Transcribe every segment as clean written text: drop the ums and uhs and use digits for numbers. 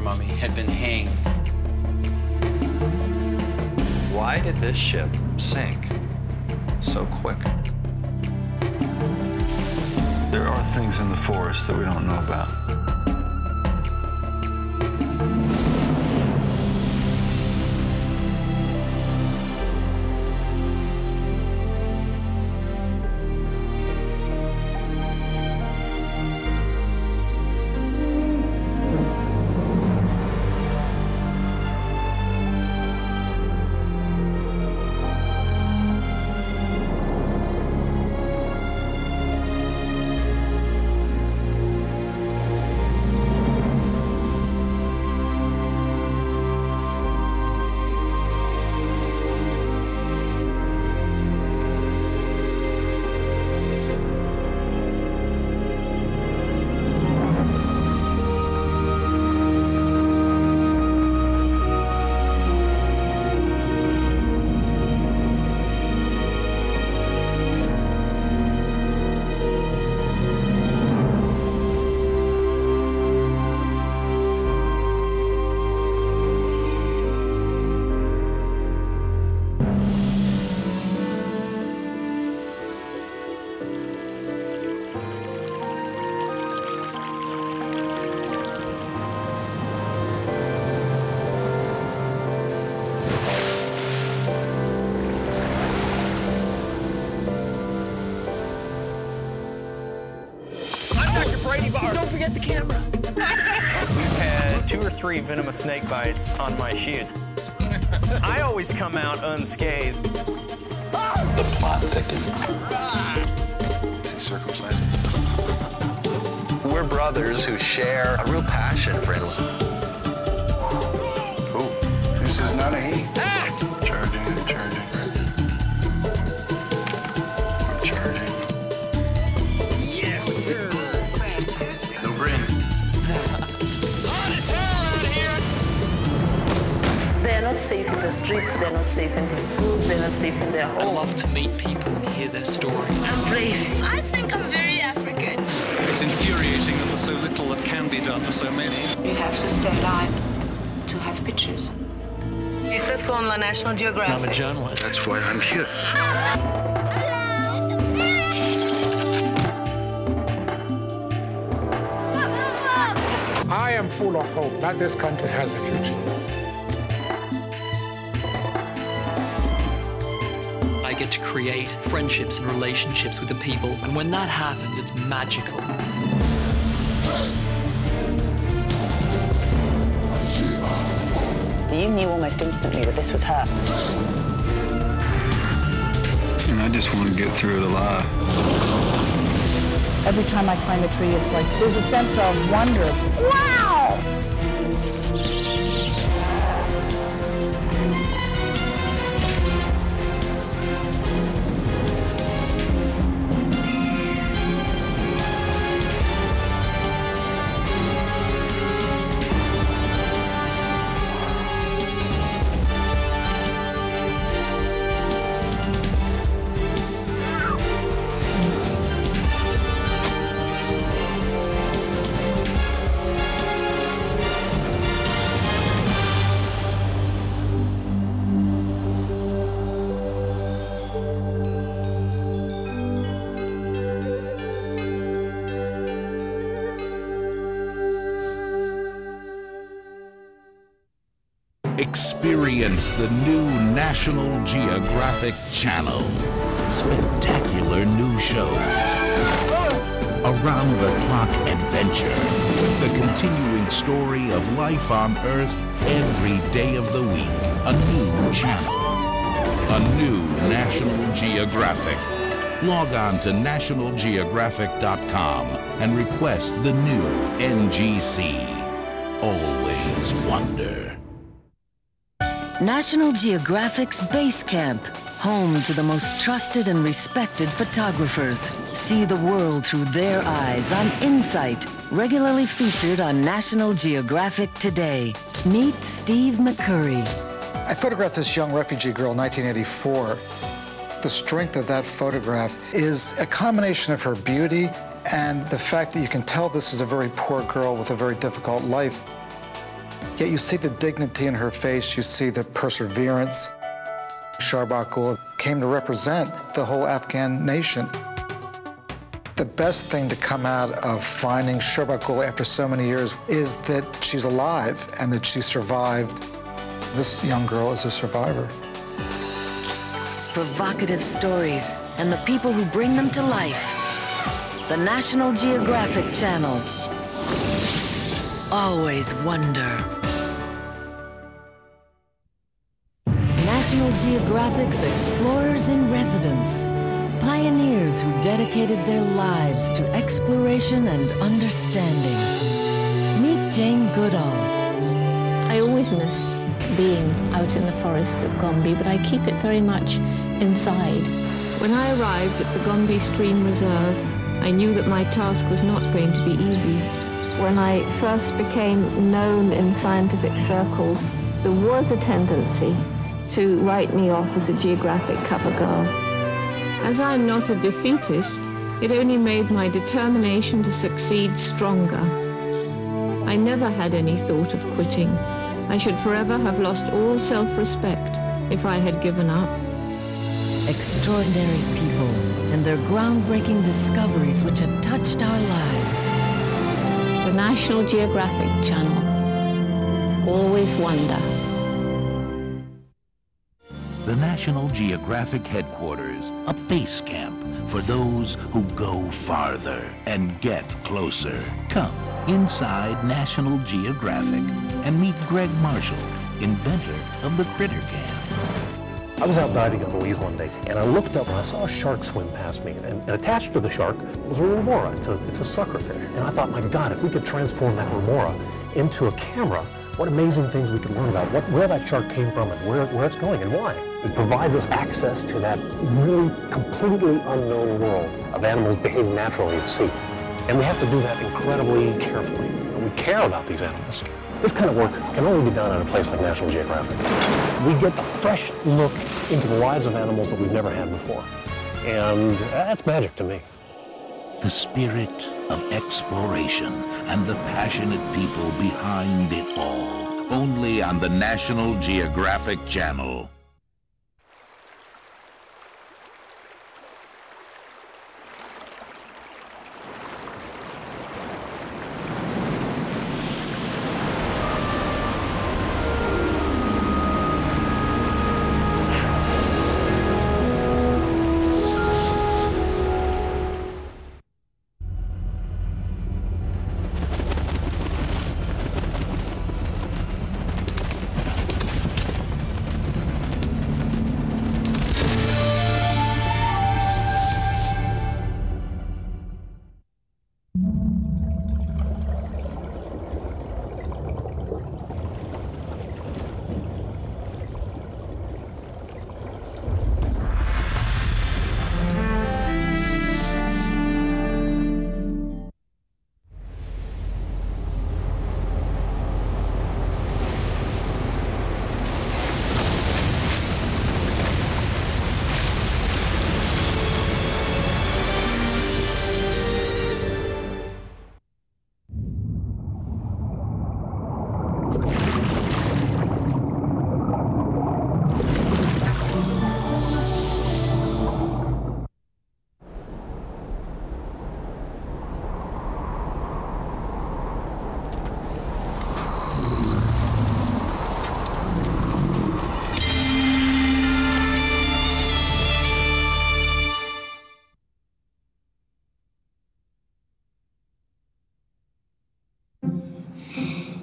mummy had been hanged. Why did this ship sink so quick? There are things in the forest that we don't know about. Don't forget the camera. We've had 2 or 3 venomous snake bites on my shoots. I always come out unscathed. The plot thickens. It's circumcised. We're brothers who share a real passion for animals. Ooh, this is not a he. Ah! Charging. I'm charging. Yes, sir. Fantastic. No grin. Hot as hell out here! They're not safe in the streets, they're not safe in the school, they're not safe in their homes. I love to meet people and hear their stories. I'm brave. I think I'm very African. It's infuriating that there's so little that can be done for so many. You have to stay alive to have pictures. Estás con la National Geographic. I'm a journalist. That's why I'm here. I am full of hope that this country has a future. I get to create friendships and relationships with the people, and when that happens, it's magical. You knew almost instantly that this was her. And I just want to get through it alive. Every time I climb a tree, it's like there's a sense of wonder. Wow! Experience the new National Geographic Channel. Spectacular new shows. Around-the-clock adventure. The continuing story of life on Earth every day of the week. A new channel. A new National Geographic. Log on to nationalgeographic.com and request the new NGC. Always wonder. National Geographic's Base Camp, home to the most trusted and respected photographers. See the world through their eyes on Insight, regularly featured on National Geographic Today. Meet Steve McCurry. I photographed this young refugee girl in 1984. The strength of that photograph is a combination of her beauty and the fact that you can tell this is a very poor girl with a very difficult life. Yet you see the dignity in her face, you see the perseverance. Sharbakul came to represent the whole Afghan nation. The best thing to come out of finding Sharbakul after so many years is that she's alive and that she survived. This young girl is a survivor. Provocative stories and the people who bring them to life. The National Geographic Channel. Always wonder. National Geographic's Explorers in Residence. Pioneers who dedicated their lives to exploration and understanding. Meet Jane Goodall. I always miss being out in the forests of Gombe, but I keep it very much inside. When I arrived at the Gombe Stream Reserve, I knew that my task was not going to be easy. When I first became known in scientific circles, there was a tendency to write me off as a geographic cover girl. As I'm not a defeatist, it only made my determination to succeed stronger. I never had any thought of quitting. I should forever have lost all self-respect if I had given up. Extraordinary people and their groundbreaking discoveries which have touched our lives. The National Geographic Channel. Always wonder. The National Geographic Headquarters, a base camp for those who go farther and get closer. Come inside National Geographic and meet Greg Marshall, inventor of the Critter Cam. I was out diving on Belize one day, and I looked up and I saw a shark swim past me, and attached to the shark was a remora. It's a suckerfish. And I thought, my God, if we could transform that remora into a camera, what amazing things we could learn about where that shark came from and where it's going and why. It provides us access to that really completely unknown world of animals behaving naturally at sea. And we have to do that incredibly carefully. And we care about these animals. This kind of work can only be done at a place like National Geographic. We get a fresh look into the lives of animals that we've never had before. And that's magic to me. The spirit of exploration and the passionate people behind it all. Only on the National Geographic Channel.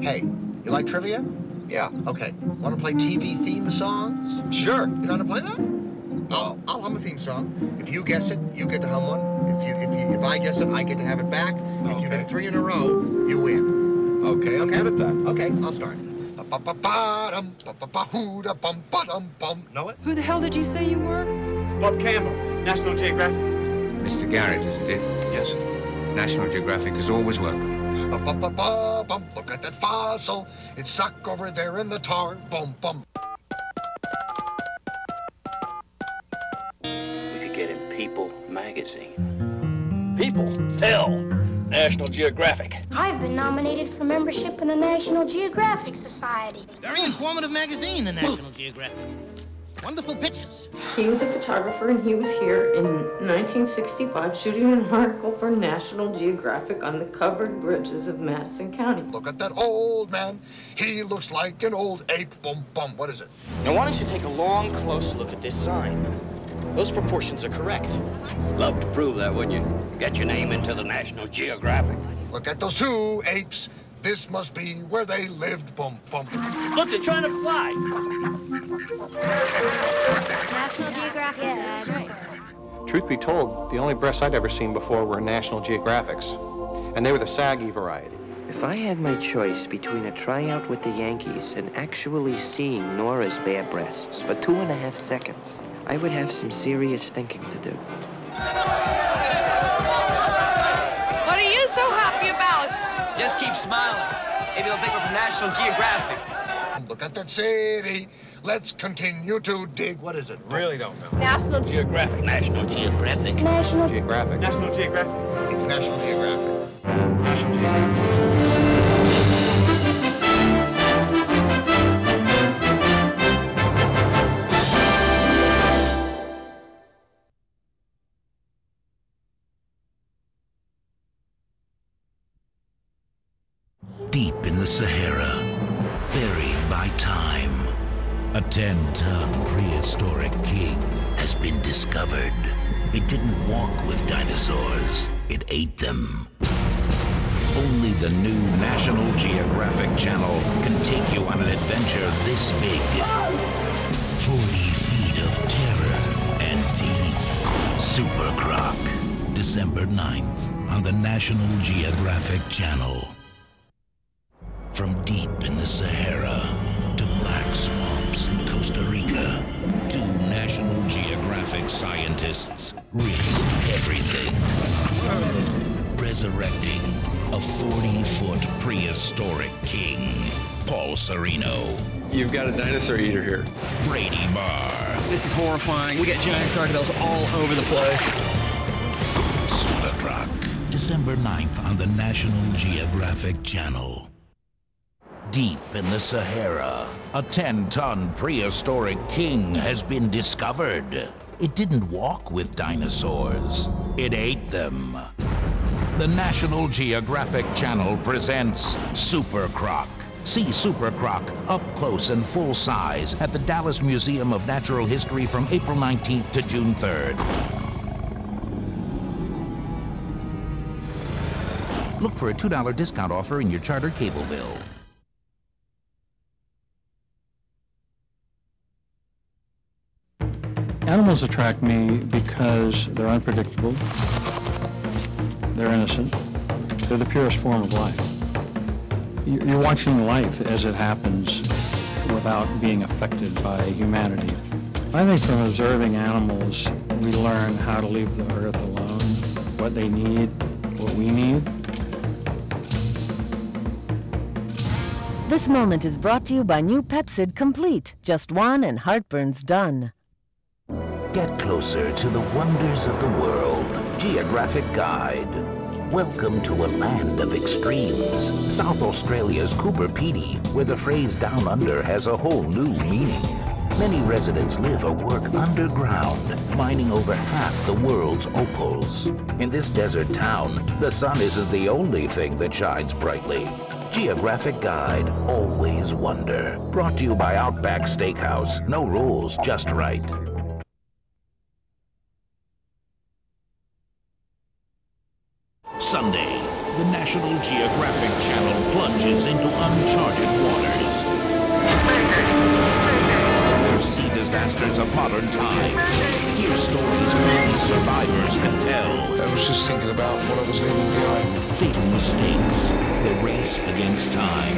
Hey, you like trivia? Yeah. Okay. Want to play TV theme songs? Sure. You know how to play that? I'll hum a theme song. If you guess it, you get to hum one. If I guess it, I get to have it back. If you get 3 in a row, you win. Okay, I'm good at that. Okay, I'll start. Know it? Who the hell did you say you were? Bob Campbell, National Geographic. Mr. Garrett, isn't it? Yes. National Geographic is always welcome. Look at that fossil. It's stuck over there in the tar. Bum, bum. We could get in People magazine. People? Hell. National Geographic. I've been nominated for membership in the National Geographic Society. Very informative magazine, the National Geographic. Wonderful pictures. He was a photographer, and he was here in 1965 shooting an article for National Geographic on the covered bridges of Madison County. Look at that old man. He looks like an old ape. Boom, boom. What is it? Now, why don't you take a long, close look at this sign? Those proportions are correct. Love to prove that, wouldn't you? Get your name into the National Geographic. Look at those two apes. This must be where they lived. Boom, boom. Look, they're trying to fly. National Geographic. Yeah, that's right. Truth be told, the only breasts I'd ever seen before were National Geographics, and they were the saggy variety. If I had my choice between a tryout with the Yankees and actually seeing Nora's bare breasts for 2.5 seconds, I would have some serious thinking to do. What are you so happy about? Just keep smiling. Maybe they'll think we're from National Geographic. Look at that city. Let's continue to dig. What is it? Really don't know. National Geographic. National Geographic. National Geographic. National Geographic. It's National Geographic. National Geographic. Deep in the Sahara, buried by time, a 10-ton prehistoric king has been discovered. It didn't walk with dinosaurs, it ate them. Only the new National Geographic Channel can take you on an adventure this big. 40 feet of terror and teeth. Super Croc, December 9th on the National Geographic Channel. From deep in the Sahara to black swamps in Costa Rica, 2 National Geographic scientists risk everything. Resurrecting a 40-foot prehistoric king, Paul Sereno. You've got a dinosaur eater here. Brady Barr. This is horrifying. We got giant crocodiles all over the place. Super Croc, December 9th on the National Geographic Channel. Deep in the Sahara, a 10-ton prehistoric king has been discovered. It didn't walk with dinosaurs, it ate them. The National Geographic Channel presents Super Croc. See Super Croc up close and full size at the Dallas Museum of Natural History from April 19th to June 3rd. Look for a $2 discount offer in your charter cable bill. Animals attract me because they're unpredictable, they're innocent, they're the purest form of life. You're watching life as it happens without being affected by humanity. I think from observing animals, we learn how to leave the earth alone, what they need, what we need. This moment is brought to you by new Pepcid Complete. Just one and heartburn's done. Get closer to the wonders of the world. Geographic Guide. Welcome to a land of extremes. South Australia's Cooper Pedy, where the phrase down under has a whole new meaning. Many residents live or work underground, mining over half the world's opals. In this desert town, the sun isn't the only thing that shines brightly. Geographic Guide, always wonder. Brought to you by Outback Steakhouse. No rules, just right. Sunday, the National Geographic Channel plunges into uncharted waters. See disasters of modern times. Hear stories only survivors can tell. I was just thinking about what I was leaving behind. Fatal mistakes. The race against time.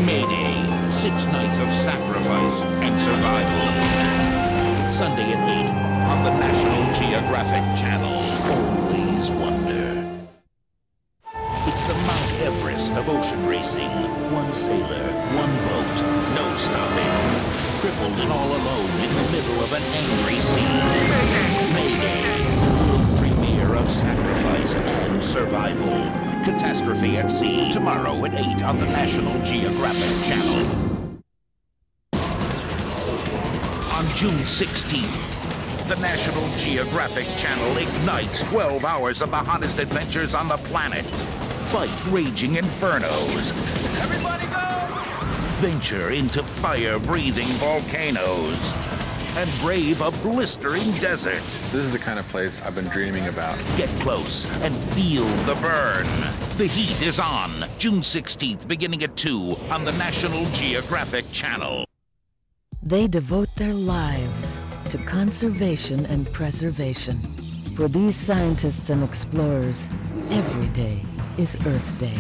Mayday. 6 nights of sacrifice and survival. Sunday at 8 on the National Geographic Channel. Always wonder. It's the Mount Everest of ocean racing. One sailor, one boat, no stopping. Crippled and all alone in the middle of an angry sea. Mayday, world premiere of sacrifice and survival. Catastrophe at Sea, tomorrow at 8 on the National Geographic Channel. On June 16th, the National Geographic Channel ignites 12 hours of the hottest adventures on the planet. Fight raging infernos. Everybody go! Venture into fire-breathing volcanoes. And brave a blistering desert. This is the kind of place I've been dreaming about. Get close and feel the burn. The heat is on, June 16th, beginning at 2 on the National Geographic Channel. They devote their lives to conservation and preservation. For these scientists and explorers, every day is Earth Day.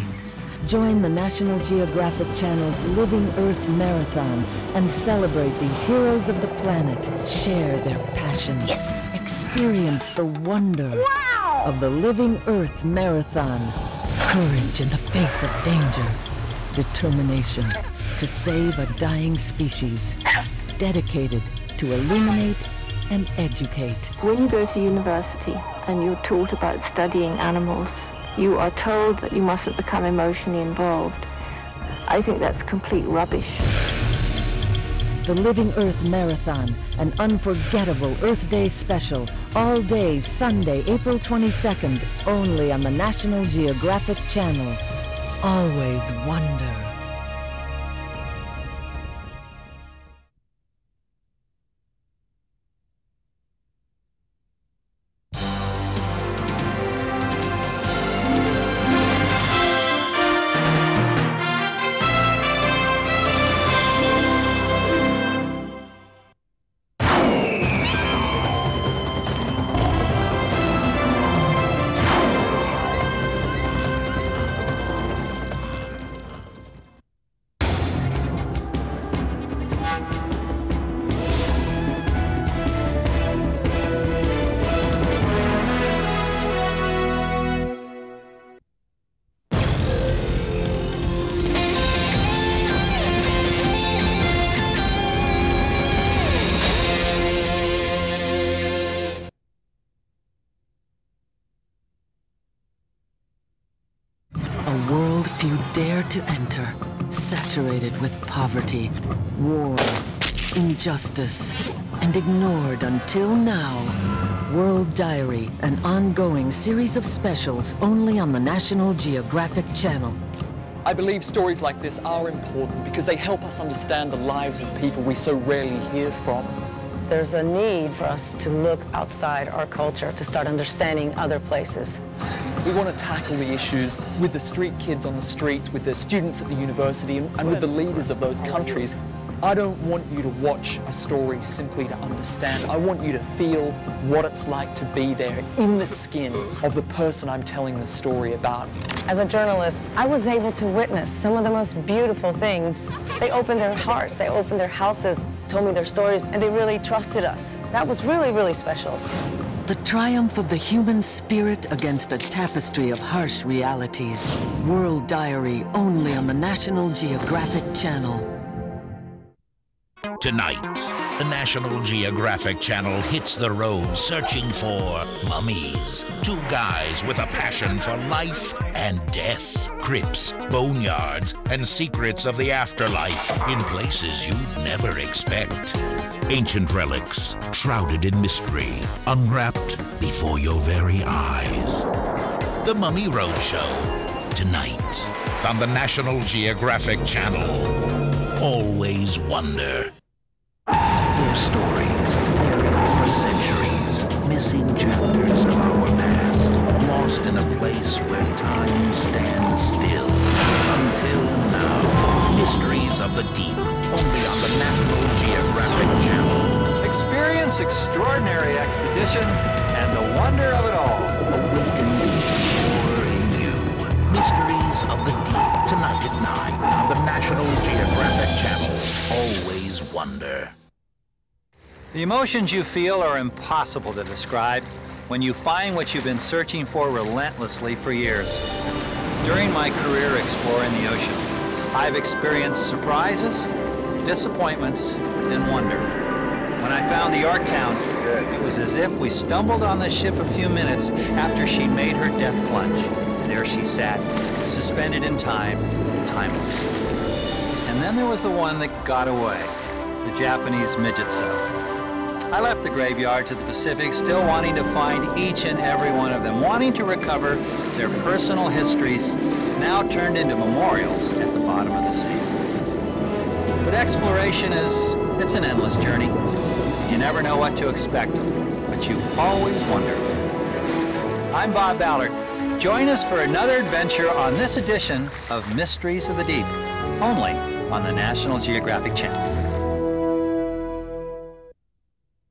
Join the National Geographic Channel's Living Earth Marathon and celebrate these heroes of the planet. Share their passion. Yes! Experience the wonder of the Living Earth Marathon. Courage in the face of danger. Determination to save a dying species. Dedicated to illuminate and educate. When you go to university and you're taught about studying animals, you are told that you mustn't become emotionally involved. I think that's complete rubbish. The Living Earth Marathon, an unforgettable Earth Day special, all day Sunday, April 22nd, only on the National Geographic Channel. Always wonder. A world few dare to enter, saturated with poverty, war, injustice, and ignored until now. World Diary, an ongoing series of specials only on the National Geographic Channel. I believe stories like this are important because they help us understand the lives of people we so rarely hear from. There's a need for us to look outside our culture to start understanding other places. We want to tackle the issues with the street kids on the street, with the students at the university, and with the leaders of those countries. I don't want you to watch a story simply to understand. I want you to feel what it's like to be there in the skin of the person I'm telling the story about. As a journalist, I was able to witness some of the most beautiful things. They opened their hearts, they opened their houses, told me their stories, and they really trusted us. That was really, really special. The triumph of the human spirit against a tapestry of harsh realities. World Diary, only on the National Geographic Channel. Tonight, the National Geographic Channel hits the road searching for mummies. Two guys with a passion for life and death. Crypts, boneyards, and secrets of the afterlife in places you'd never expect. Ancient relics, shrouded in mystery, unwrapped before your very eyes. The Mummy Roadshow, tonight, on the National Geographic Channel. Always wonder. Their stories, buried for centuries, missing chapters of our past, lost in a place where time stands still. Until now, mysteries of the deep, only on the National Geographic Channel. Experience extraordinary expeditions and the wonder of it all. Awaken the explorer in you. Mysteries of the deep, tonight at 9 on the National Geographic Channel. Always wonder. The emotions you feel are impossible to describe when you find what you've been searching for relentlessly for years. During my career exploring the ocean, I've experienced surprises, disappointments, and wonder. When I found the Yorktown, It was as if we stumbled on the ship a few minutes after she made her death plunge. And there she sat, suspended in time, timeless. And then there was the one that got away, the Japanese midget cell. I left the graveyard to the Pacific, still wanting to find each and every one of them, wanting to recover their personal histories, now turned into memorials at the bottom of the sea. But exploration it's an endless journey. You never know what to expect, but you always wonder. I'm Bob Ballard. Join us for another adventure on this edition of Mysteries of the Deep, only on the National Geographic Channel.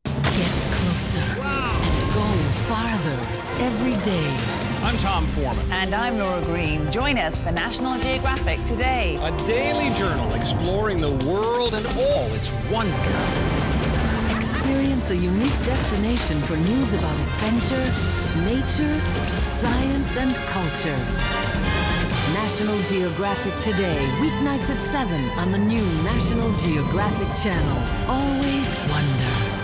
Get closer and go farther every day. I'm Tom Foreman. And I'm Nora Green. Join us for National Geographic Today. A daily journal exploring the world and all its wonder. Experience a unique destination for news about adventure, nature, science, and culture. National Geographic Today, weeknights at 7 on the new National Geographic Channel. Always wonder.